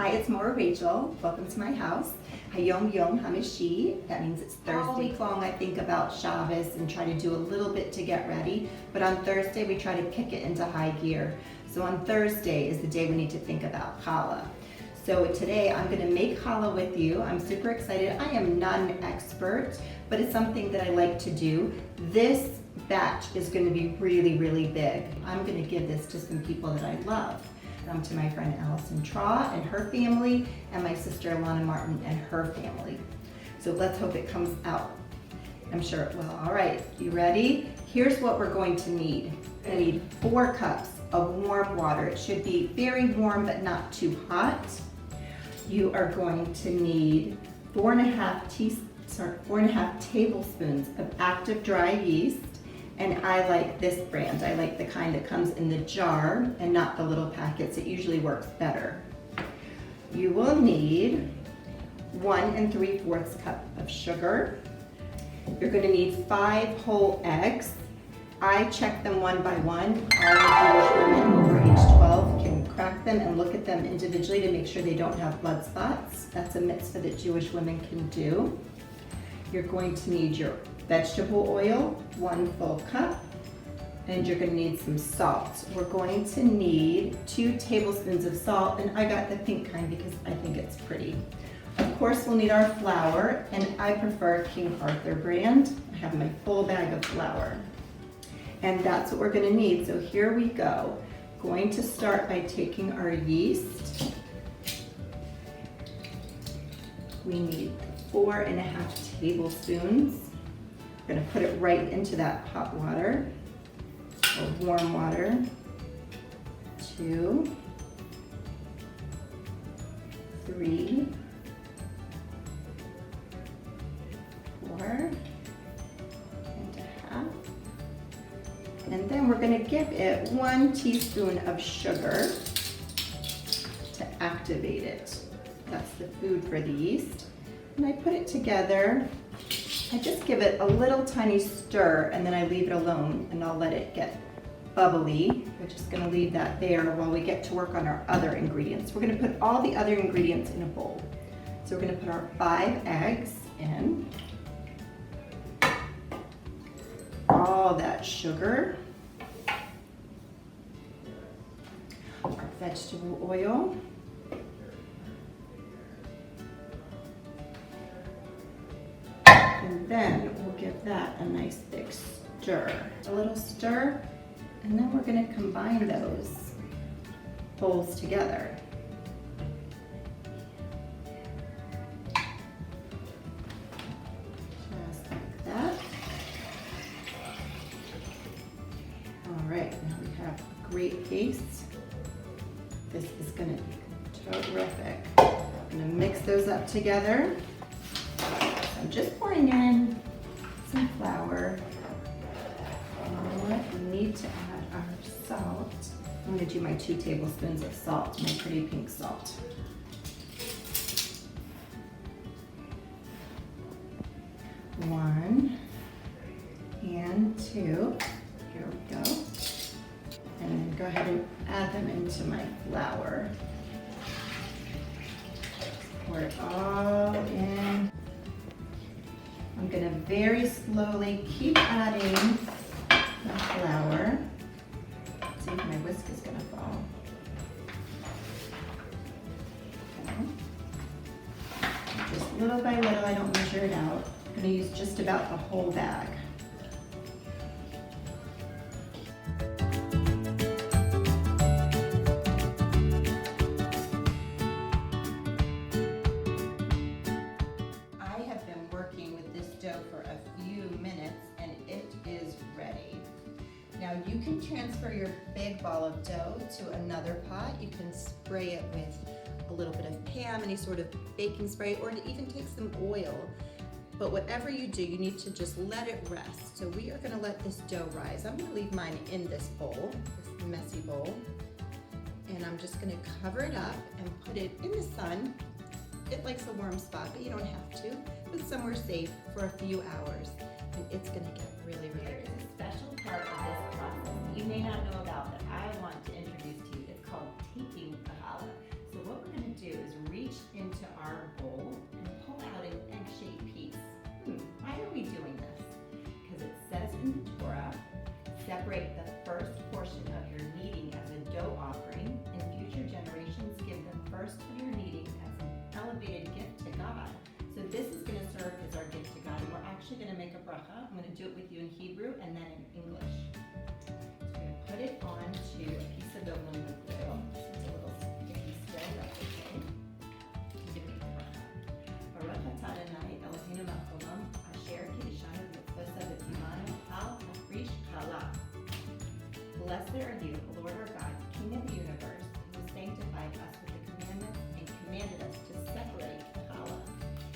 Hi, it's Morah Rachel. Welcome to my house. Hayom Yom Hamishi. That means it's Thursday. All week long I think about Shabbos and try to do a little bit to get ready, but on Thursday we try to kick it into high gear. So on Thursday is the day we need to think about challah. So today I'm going to make challah with you. I'm super excited. I am not an expert, but it's something that I like to do. This batch is going to be really, really big. I'm going to give this to some people that I love. To my friend Allison Traw and her family, and my sister Alana Martin and her family. So let's hope it comes out. I'm sure it will. All right, you ready? Here's what we're going to need. I need 4 cups of warm water. It should be very warm but not too hot. You are going to need 4.5 tablespoons of active dry yeast. And I like this brand. I like the kind that comes in the jar and not the little packets. It usually works better. You will need 1 3/4 cup of sugar. You're going to need 5 whole eggs. I check them one by one. All the Jewish women over age 12 can crack them and look at them individually to make sure they don't have blood spots. That's a mitzvah that Jewish women can do. You're going to need your vegetable oil, 1 full cup, and you're going to need some salt. We're going to need 2 tablespoons of salt, and I got the pink kind because I think it's pretty. Of course, we'll need our flour, and I prefer King Arthur brand. I have my full bag of flour, and that's what we're going to need. So here we go. Going to start by taking our yeast. We need 4.5 tablespoons. We're going to put it right into that hot water or warm water. 2, 3, 4.5. And then we're going to give it 1 teaspoon of sugar to activate it. That's the food for the yeast. And I put it together. I just give it a little tiny stir and then I leave it alone and I'll let it get bubbly. We're just going to leave that there while we get to work on our other ingredients. We're going to put all the other ingredients in a bowl. So we're going to put our 5 eggs in, all that sugar, our vegetable oil, and then we'll give that a nice big stir. A little stir, and then we're going to combine those bowls together. Just like that. All right, now we have a great paste. This is going to be terrific. I'm going to mix those up together. I'm just pouring in some flour. We need to add our salt. I'm going to do my 2 tablespoons of salt, my pretty pink salt. One and 2. Here we go. And then go ahead and add them into my flour. Pour it all in. I'm going to very slowly keep adding the flour. Let's see if my whisk is going to fall. Okay. Just little by little, I don't measure it out. I'm going to use just about the whole bag. For a few minutes and it is ready. Now you can transfer your big ball of dough to another pot. You can spray it with a little bit of Pam, any sort of baking spray, or even take some oil. But whatever you do, you need to just let it rest. So we are going to let this dough rise. I'm going to leave mine in this bowl, this messy bowl, and I'm just going to cover it up and put it in the sun. It likes a warm spot, but you don't have to. But somewhere safe for a few hours, and it's going to get really, really good. There's a special part of this process that you may not know about that I want to introduce to you. It's called taking the challah. So what we're going to do is reach into our bowl and pull out an egg-shaped piece. Why are we doing this? Because it says in the Torah, separate the first portion of your kneading as a dough offering, and future generations give the first of your kneading as an elevated gift to God. So this is going to serve as our gift to God, and we're actually going to make a bracha. I'm going to do it with you in Hebrew and then in English. So we're going to put it onto a piece of aluminum foil. This is a little sticky still, that's okay. To make the bracha. Baruch atah Adonai Eloheinu melech haolam, asher kiddushanu b'mitzvosav v'tzivanu al hafrish Challah. Blessed are you, O Lord our God, King of the universe, who sanctified us with the commandments and commanded us to separate Challah.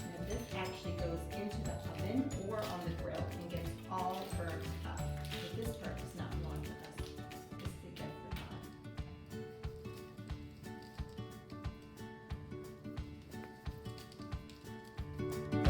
Now this actually goes into the oven or on the grill and gets all burnt up. But this part does not belong to us. This is a gift for God.